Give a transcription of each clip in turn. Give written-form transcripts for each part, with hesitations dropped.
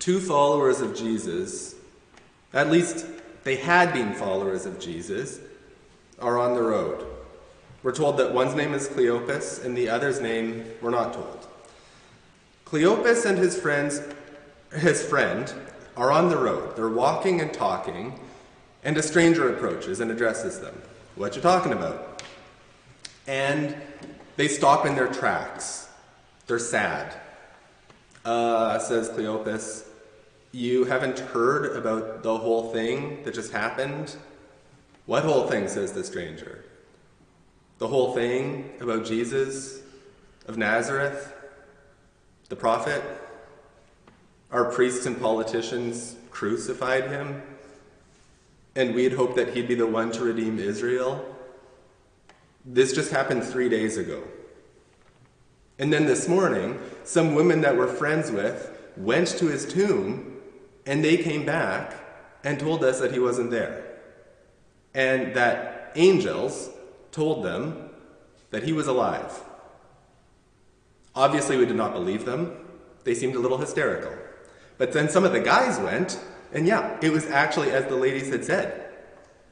two followers of Jesus, at least they had been followers of Jesus, are on the road. We're told that one's name is Cleopas and the other's name we're not told. Cleopas and his friend are on the road. They're walking and talking, and a stranger approaches and addresses them. "What you talking about?" And they stop in their tracks. They're sad. Says Cleopas, "You haven't heard about the whole thing that just happened?" "What whole thing?" says the stranger. "The whole thing about Jesus of Nazareth, the prophet. Our priests and politicians crucified him, and we'd hoped that he'd be the one to redeem Israel. This just happened 3 days ago. And then this morning, some women that we're friends with went to his tomb, and they came back and told us that he wasn't there, and that angels told them that he was alive." Obviously, we did not believe them. They seemed a little hysterical. But then some of the guys went, and yeah, it was actually as the ladies had said.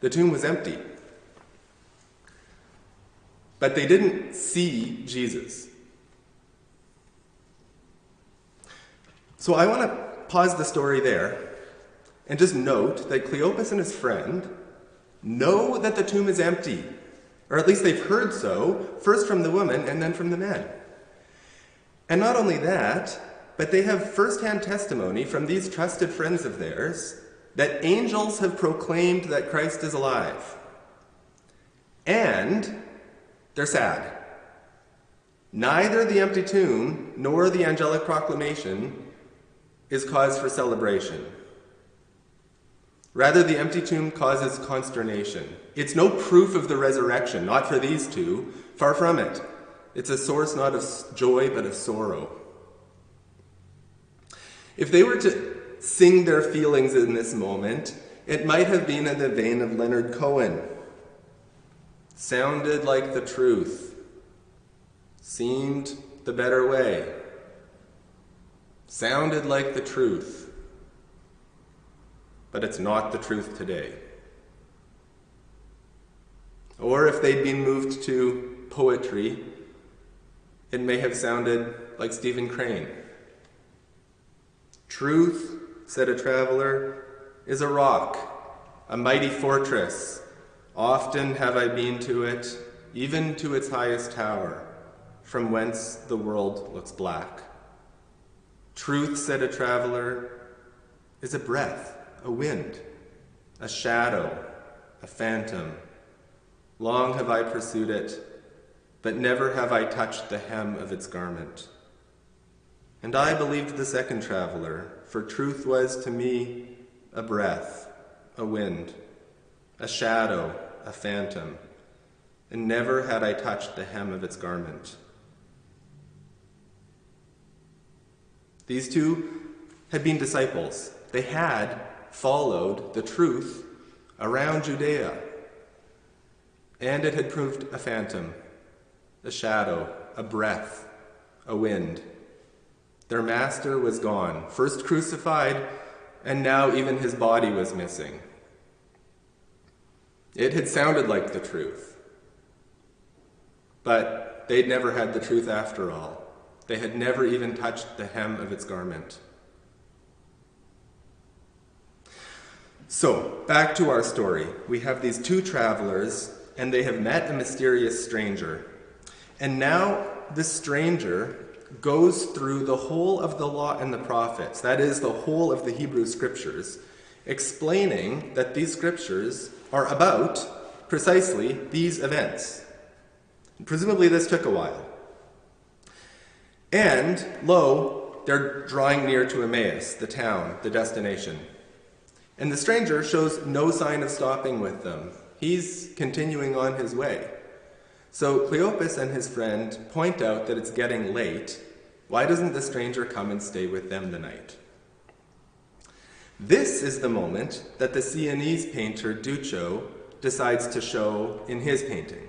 The tomb was empty. But they didn't see Jesus. So I want to pause the story there and just note that Cleopas and his friend know that the tomb is empty, or at least they've heard so, first from the woman and then from the men. And not only that, but they have first-hand testimony from these trusted friends of theirs that angels have proclaimed that Christ is alive. And they're sad. Neither the empty tomb nor the angelic proclamation is cause for celebration. Rather, the empty tomb causes consternation. It's no proof of the resurrection, not for these two, far from it. It's a source not of joy, but of sorrow. If they were to sing their feelings in this moment, it might have been in the vein of Leonard Cohen. Sounded like the truth. Seemed the better way. Sounded like the truth. But it's not the truth today. Or if they'd been moved to poetry, it may have sounded like Stephen Crane. "Truth," said a traveler, "is a rock, a mighty fortress. Often have I been to it, even to its highest tower, from whence the world looks black. Truth," said a traveler, "is a breath, a wind, a shadow, a phantom. Long have I pursued it, but never have I touched the hem of its garment." And I believed the second traveler, for truth was to me a breath, a wind, a shadow, a phantom, and never had I touched the hem of its garment. These two had been disciples. They had followed the truth around Judea, and it had proved a phantom, a shadow, a breath, a wind. Their master was gone, first crucified, and now even his body was missing. It had sounded like the truth, but they'd never had the truth after all. They had never even touched the hem of its garment. So, back to our story. We have these two travelers, and they have met a mysterious stranger. And now this stranger goes through the whole of the law and the prophets, that is, the whole of the Hebrew scriptures, explaining that these scriptures are about precisely these events. Presumably this took a while. And, lo, they're drawing near to Emmaus, the town, the destination. And the stranger shows no sign of stopping with them. He's continuing on his way. So Cleopas and his friend point out that it's getting late. Why doesn't the stranger come and stay with them the night? This is the moment that the Sienese painter Duccio decides to show in his painting.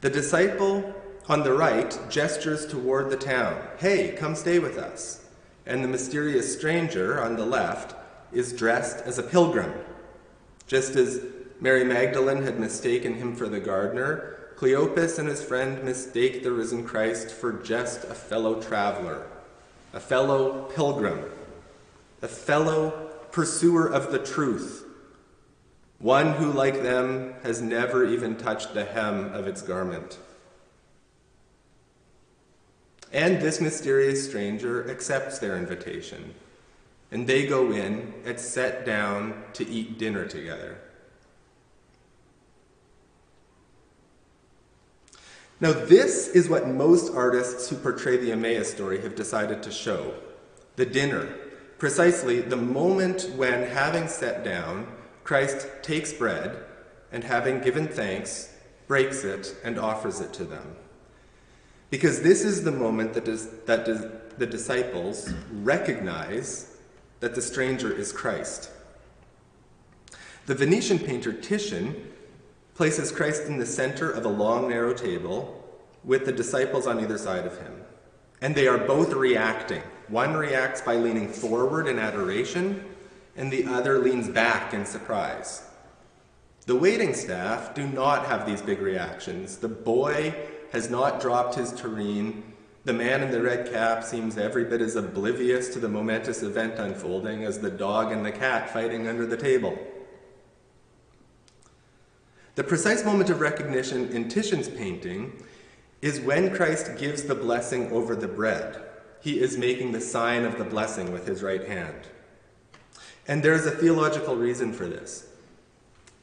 The disciple on the right gestures toward the town. "Hey, come stay with us." and the mysterious stranger on the left is dressed as a pilgrim. Just as Mary Magdalene had mistaken him for the gardener, Cleopas and his friend mistake the risen Christ for just a fellow traveler, a fellow pilgrim, a fellow pursuer of the truth, one who, like them, has never even touched the hem of its garment. And this mysterious stranger accepts their invitation, and they go in and sit down to eat dinner together. Now, this is what most artists who portray the Emmaus story have decided to show. The dinner. Precisely the moment when, having sat down, Christ takes bread and, having given thanks, breaks it and offers it to them. Because this is the moment that the disciples recognize that the stranger is Christ. The Venetian painter Titian places Christ in the center of a long, narrow table with the disciples on either side of him. And they are both reacting. One reacts by leaning forward in adoration, and the other leans back in surprise. The waiting staff do not have these big reactions. The boy has not dropped his tureen. The man in the red cap seems every bit as oblivious to the momentous event unfolding as the dog and the cat fighting under the table. The precise moment of recognition in Titian's painting is when Christ gives the blessing over the bread. He is making the sign of the blessing with his right hand. And there is a theological reason for this.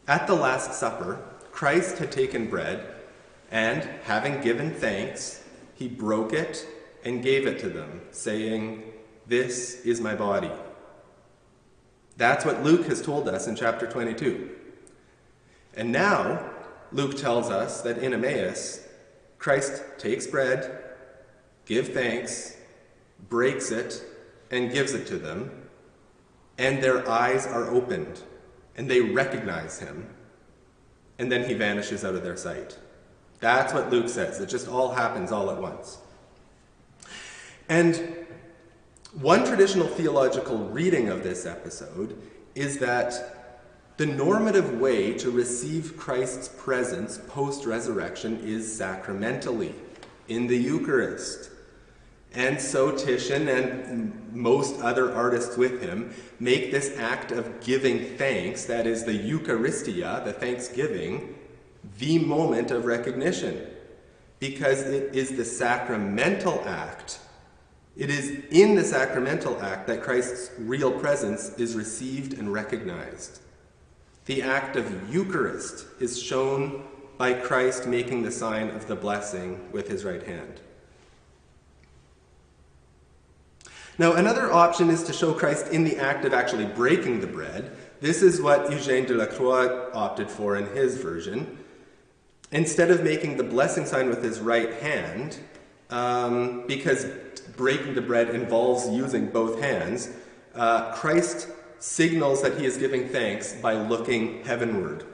At the Last Supper, Christ had taken bread, and having given thanks, he broke it and gave it to them, saying, "This is my body." That's what Luke has told us in chapter 22. And now, Luke tells us that in Emmaus, Christ takes bread, gives thanks, breaks it, and gives it to them, and their eyes are opened, and they recognize him, and then he vanishes out of their sight. That's what Luke says. It just all happens all at once. And one traditional theological reading of this episode is that the normative way to receive Christ's presence post-resurrection is sacramentally, in the Eucharist. And so Titian and most other artists with him make this act of giving thanks, that is the Eucharistia, the thanksgiving, the moment of recognition, because it is the sacramental act. It is in the sacramental act that Christ's real presence is received and recognized. The act of Eucharist is shown by Christ making the sign of the blessing with his right hand. Now, another option is to show Christ in the act of actually breaking the bread. This is what Eugène Delacroix opted for in his version. Instead of making the blessing sign with his right hand, because breaking the bread involves using both hands, Christ signals that he is giving thanks by looking heavenward.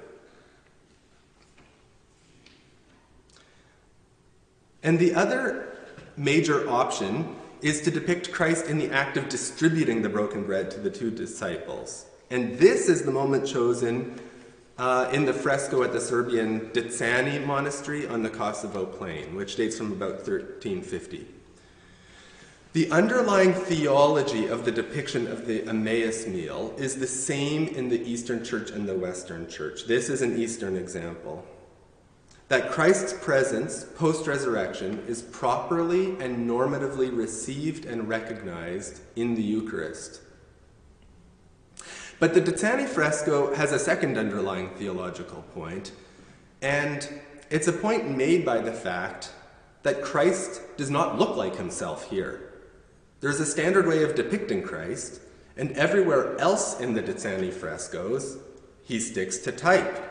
And the other major option is to depict Christ in the act of distributing the broken bread to the two disciples. And this is the moment chosen in the fresco at the Serbian Dicani monastery on the Kosovo plain, which dates from about 1350. The underlying theology of the depiction of the Emmaus meal is the same in the Eastern Church and the Western Church. This is an Eastern example. That Christ's presence post-resurrection is properly and normatively received and recognized in the Eucharist. But the Dicani fresco has a second underlying theological point, and it's a point made by the fact that Christ does not look like himself here. There's a standard way of depicting Christ, and everywhere else in the Dicani frescoes, he sticks to type.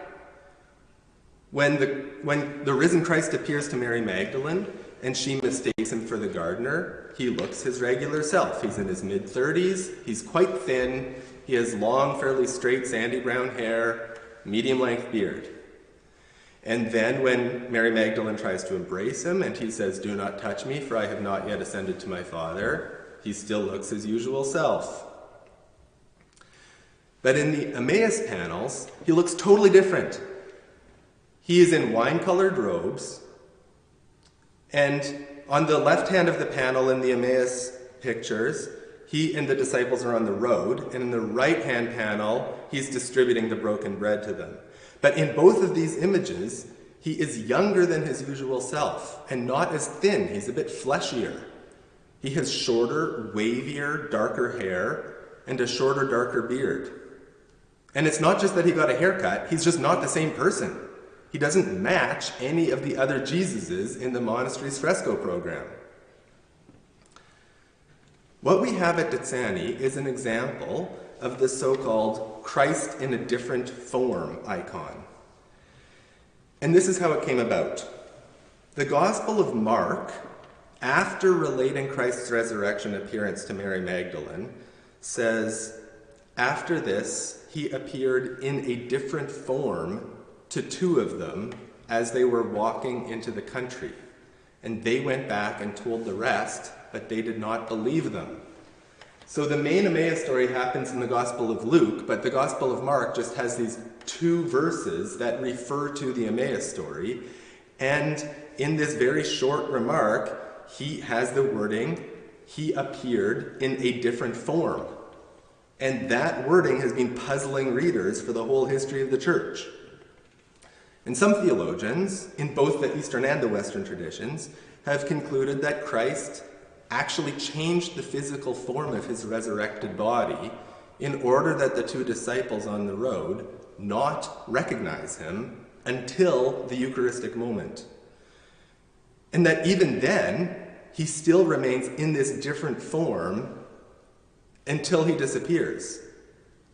When the risen Christ appears to Mary Magdalene, and she mistakes him for the gardener, he looks his regular self. He's in his mid-30s, he's quite thin, he has long, fairly straight, sandy brown hair, medium-length beard. And then when Mary Magdalene tries to embrace him, and he says, "Do not touch me, for I have not yet ascended to my Father," He still looks his usual self. But in the Emmaus panels, he looks totally different. He is in wine-colored robes, and on the left hand of the panel in the Emmaus pictures, he and the disciples are on the road, and in the right-hand panel, he's distributing the broken bread to them. But in both of these images, he is younger than his usual self, and not as thin. He's a bit fleshier. He has shorter, wavier, darker hair, and a shorter, darker beard. And it's not just that he got a haircut, he's just not the same person. He doesn't match any of the other Jesuses in the monastery's fresco program. What we have at Ditzani is an example of the so-called Christ in a different form icon. And this is how it came about. The Gospel of Mark, after relating Christ's resurrection appearance to Mary Magdalene, says, after this, he appeared in a different form to two of them as they were walking into the country. And they went back and told the rest, but they did not believe them. So the main Emmaus story happens in the Gospel of Luke, but the Gospel of Mark just has these two verses that refer to the Emmaus story. And in this very short remark, he has the wording, he appeared in a different form. And that wording has been puzzling readers for the whole history of the church. And some theologians, in both the Eastern and the Western traditions, have concluded that Christ actually changed the physical form of his resurrected body in order that the two disciples on the road not recognize him until the Eucharistic moment. And that even then, he still remains in this different form until he disappears,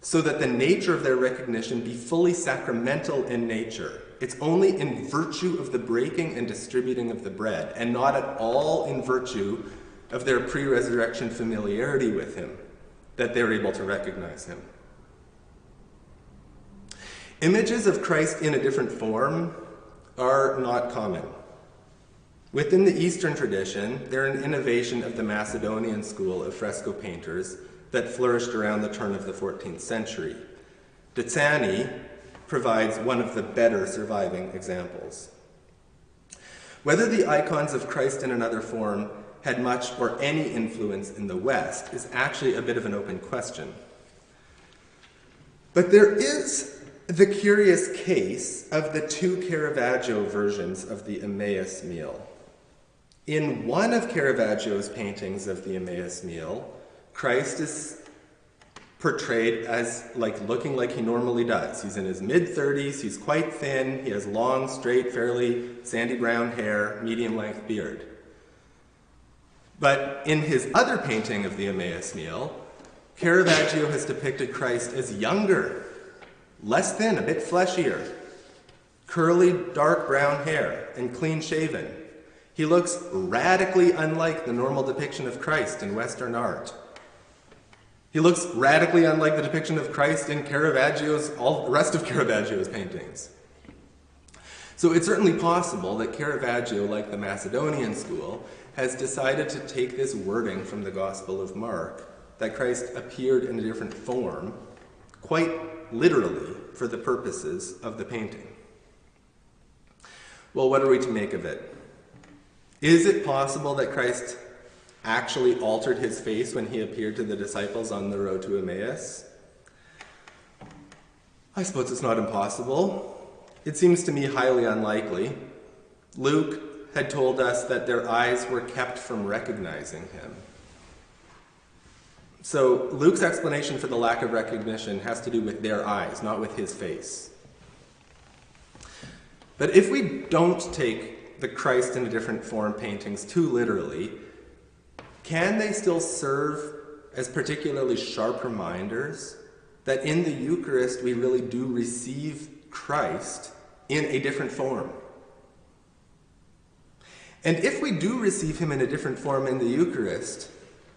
so that the nature of their recognition be fully sacramental in nature. It's only in virtue of the breaking and distributing of the bread, and not at all in virtue of their pre-resurrection familiarity with him, that they're able to recognize him. Images of Christ in a different form are not common. Within the Eastern tradition, they're an innovation of the Macedonian school of fresco painters that flourished around the turn of the 14th century. Ditzani provides one of the better surviving examples. Whether the icons of Christ in another form had much or any influence in the West is actually a bit of an open question. But there is the curious case of the two Caravaggio versions of the Emmaus meal. In one of Caravaggio's paintings of the Emmaus meal, Christ is portrayed as looking like he normally does. He's in his mid-30s, he's quite thin, he has long, straight, fairly sandy brown hair, medium-length beard. But in his other painting of the Emmaus meal, Caravaggio has depicted Christ as younger, less thin, a bit fleshier, curly, dark brown hair, and clean-shaven. He looks radically unlike the normal depiction of Christ in Western art. He looks radically unlike the depiction of Christ in all the rest of Caravaggio's paintings. So it's certainly possible that Caravaggio, like the Macedonian school, has decided to take this wording from the Gospel of Mark, that Christ appeared in a different form, quite literally for the purposes of the painting. Well, what are we to make of it? Is it possible that Christ actually altered his face when he appeared to the disciples on the road to Emmaus? I suppose it's not impossible. It seems to me highly unlikely. Luke had told us that their eyes were kept from recognizing him. So Luke's explanation for the lack of recognition has to do with their eyes, not with his face. But if we don't take the Christ in a different form paintings too literally, can they still serve as particularly sharp reminders that in the Eucharist we really do receive Christ in a different form? And if we do receive him in a different form in the Eucharist,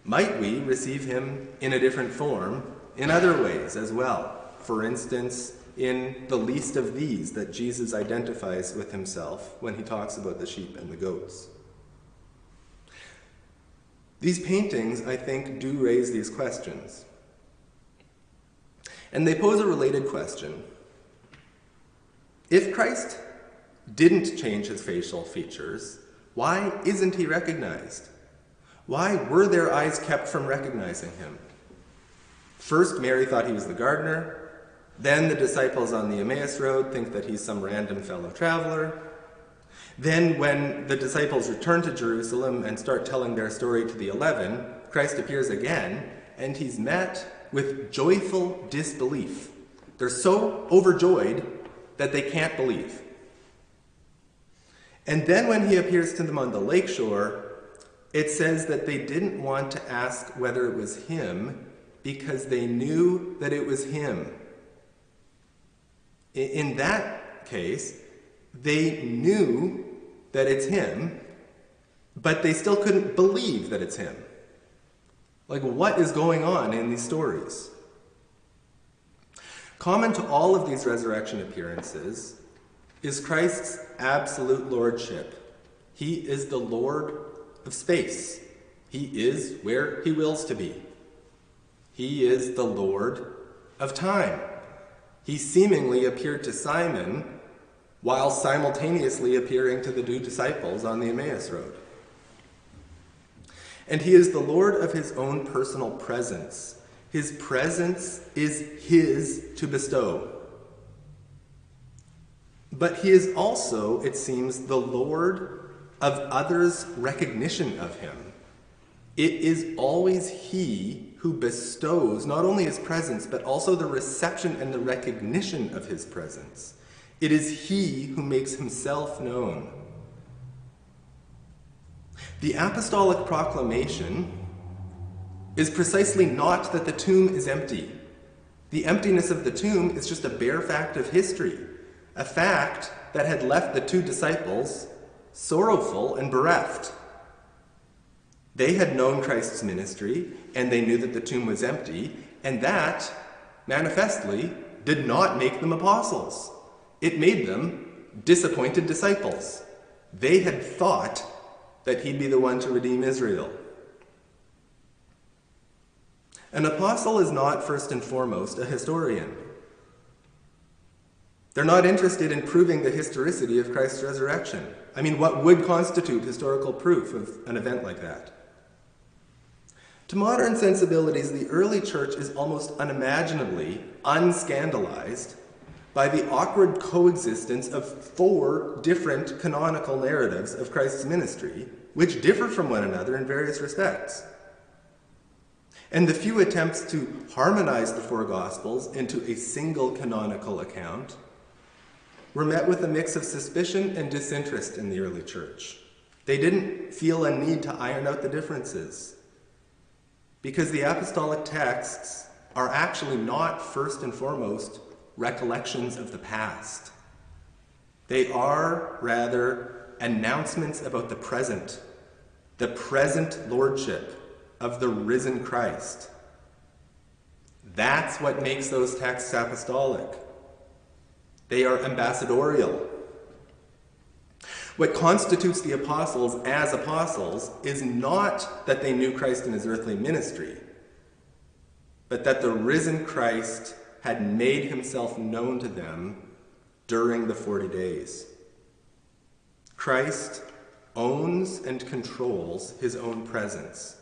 might we receive him in a different form in other ways as well? For instance, in the least of these that Jesus identifies with himself when he talks about the sheep and the goats. These paintings, I think, do raise these questions. And they pose a related question. If Christ didn't change his facial features, why isn't he recognized? Why were their eyes kept from recognizing him? First, Mary thought he was the gardener. Then the disciples on the Emmaus Road think that he's some random fellow traveler. Then when the disciples return to Jerusalem and start telling their story to the 11, Christ appears again, and he's met with joyful disbelief. They're so overjoyed that they can't believe. And then when he appears to them on the lakeshore, it says that they didn't want to ask whether it was him because they knew that it was him. In that case, they knew that it's him, but they still couldn't believe that it's him. Like, what is going on in these stories? Common to all of these resurrection appearances is Christ's absolute lordship. He is the Lord of space. He is where he wills to be. He is the Lord of time. He seemingly appeared to Simon while simultaneously appearing to the two disciples on the Emmaus Road. And he is the Lord of his own personal presence. His presence is his to bestow. But he is also, it seems, the Lord of others' recognition of him. It is always he who bestows not only his presence, but also the reception and the recognition of his presence. It is he who makes himself known. The apostolic proclamation is precisely not that the tomb is empty. The emptiness of the tomb is just a bare fact of history, a fact that had left the two disciples sorrowful and bereft. They had known Christ's ministry, and they knew that the tomb was empty, and that, manifestly, did not make them apostles. It made them disappointed disciples. They had thought that he'd be the one to redeem Israel. An apostle is not, first and foremost, a historian. They're not interested in proving the historicity of Christ's resurrection. I mean, what would constitute historical proof of an event like that? To modern sensibilities, the early church is almost unimaginably unscandalized by the awkward coexistence of 4 different canonical narratives of Christ's ministry, which differ from one another in various respects. And the few attempts to harmonize the 4 Gospels into a single canonical account were met with a mix of suspicion and disinterest in the early church. They didn't feel a need to iron out the differences, because the apostolic texts are actually not, first and foremost, recollections of the past. They are, rather, announcements about the present lordship of the risen Christ. That's what makes those texts apostolic. They are ambassadorial. What constitutes the apostles as apostles is not that they knew Christ in his earthly ministry, but that the risen Christ had made himself known to them during the 40 days. Christ owns and controls his own presence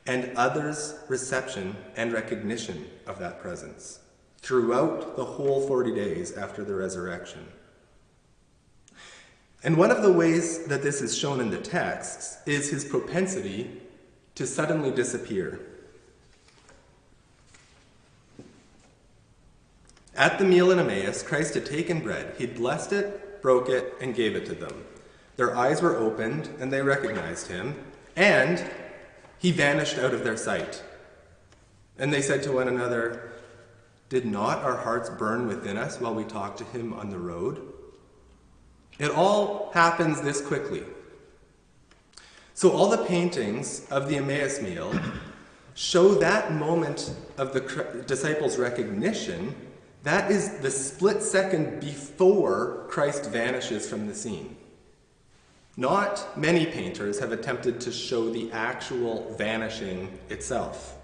and others' reception and recognition of that presence throughout the whole 40 days after the resurrection. And one of the ways that this is shown in the texts is his propensity to suddenly disappear. At the meal in Emmaus, Christ had taken bread. He'd blessed it, broke it, and gave it to them. Their eyes were opened, and they recognized him, and he vanished out of their sight. And they said to one another, "Did not our hearts burn within us while we talked to him on the road?" It all happens this quickly. So all the paintings of the Emmaus meal show that moment of the disciples' recognition. That is the split second before Christ vanishes from the scene. Not many painters have attempted to show the actual vanishing itself.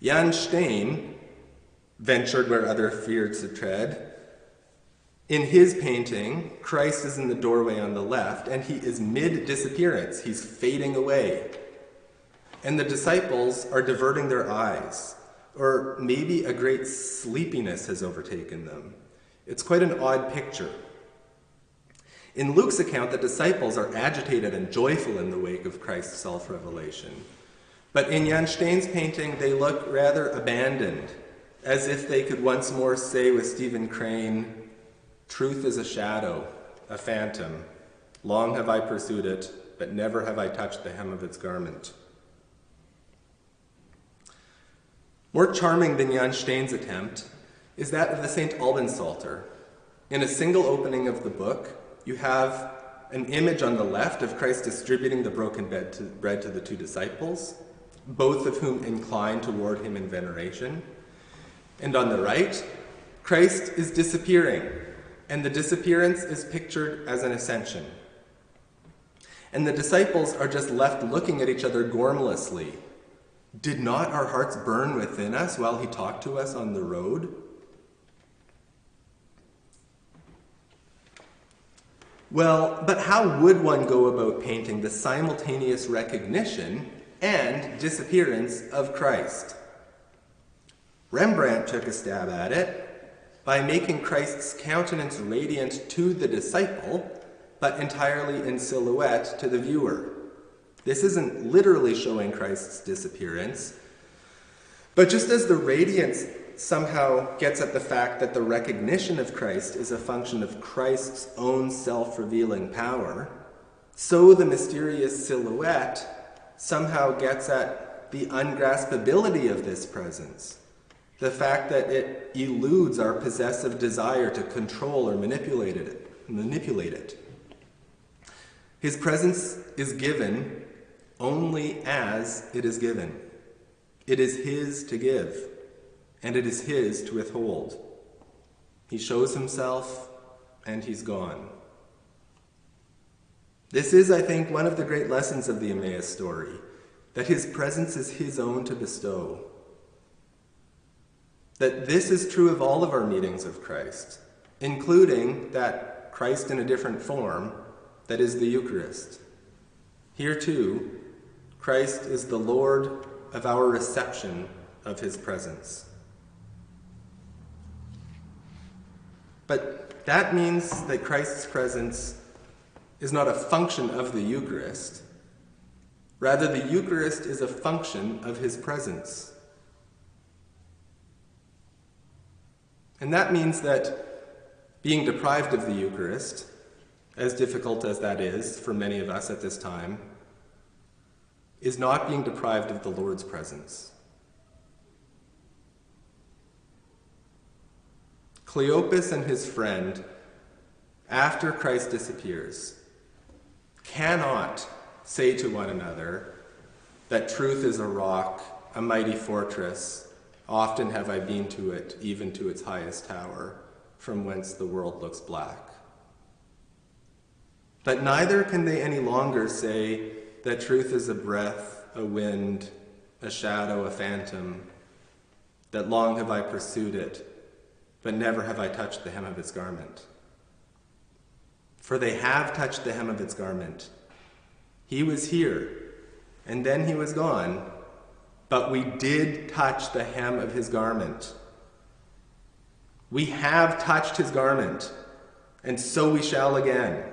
Jan Steen ventured where other feared to tread. In his painting, Christ is in the doorway on the left, and he is mid-disappearance. He's fading away. And the disciples are diverting their eyes, or maybe a great sleepiness has overtaken them. It's quite an odd picture. In Luke's account, the disciples are agitated and joyful in the wake of Christ's self-revelation. But in Jan Steen's painting, they look rather abandoned, as if they could once more say with Stephen Crane, "Truth is a shadow, a phantom. Long have I pursued it, but never have I touched the hem of its garment." More charming than Jan Steen's attempt is that of the St. Alban Psalter. In a single opening of the book, you have an image on the left of Christ distributing the broken bread to the two disciples, both of whom incline toward him in veneration. And on the right, Christ is disappearing, and the disappearance is pictured as an ascension. And the disciples are just left looking at each other gormlessly. Did not our hearts burn within us while he talked to us on the road? Well, but how would one go about painting the simultaneous recognition and disappearance of Christ? Rembrandt took a stab at it by making Christ's countenance radiant to the disciple, but entirely in silhouette to the viewer. This isn't literally showing Christ's disappearance, but just as the radiance somehow gets at the fact that the recognition of Christ is a function of Christ's own self-revealing power, so the mysterious silhouette somehow gets at the ungraspability of this presence, the fact that it eludes our possessive desire to control or manipulate it. His presence is given only as it is given. It is his to give, and it is his to withhold. He shows himself, and he's gone. This is, I think, one of the great lessons of the Emmaus story, that his presence is his own to bestow. That this is true of all of our meetings of Christ, including that Christ in a different form, that is the Eucharist. Here too, Christ is the Lord of our reception of his presence. But that means that Christ's presence is not a function of the Eucharist. Rather, the Eucharist is a function of his presence. And that means that being deprived of the Eucharist, as difficult as that is for many of us at this time, is not being deprived of the Lord's presence. Cleopas and his friend, after Christ disappears, cannot say to one another that truth is a rock, a mighty fortress. Often have I been to it, even to its highest tower, from whence the world looks black. But neither can they any longer say that truth is a breath, a wind, a shadow, a phantom, that long have I pursued it, but never have I touched the hem of its garment. For they have touched the hem of its garment. He was here, and then he was gone, but we did touch the hem of his garment. We have touched his garment, and so we shall again.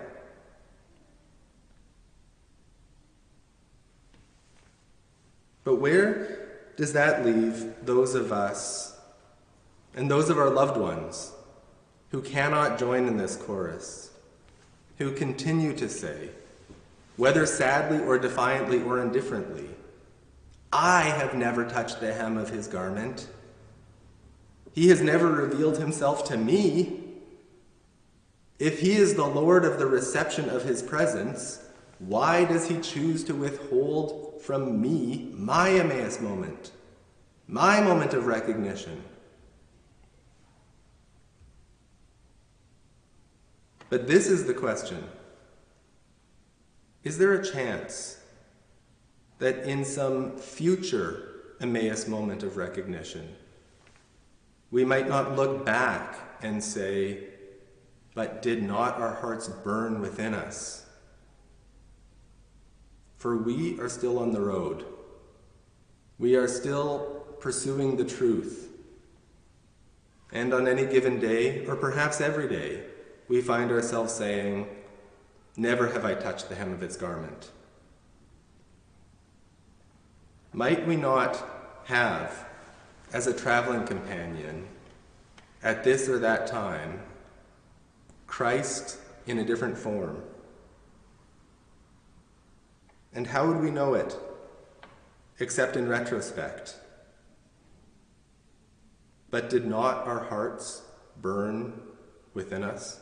But where does that leave those of us and those of our loved ones who cannot join in this chorus, who continue to say, whether sadly or defiantly or indifferently, I have never touched the hem of his garment. He has never revealed himself to me. If he is the Lord of the reception of his presence, why does he choose to withhold from me my Emmaus moment, my moment of recognition? But this is the question. Is there a chance that in some future Emmaus moment of recognition, we might not look back and say, "But did not our hearts burn within us?" For we are still on the road. We are still pursuing the truth. And on any given day, or perhaps every day, we find ourselves saying, "Never have I touched the hem of its garment." Might we not have, as a traveling companion, at this or that time, Christ in a different form? And how would we know it, except in retrospect? But did not our hearts burn within us?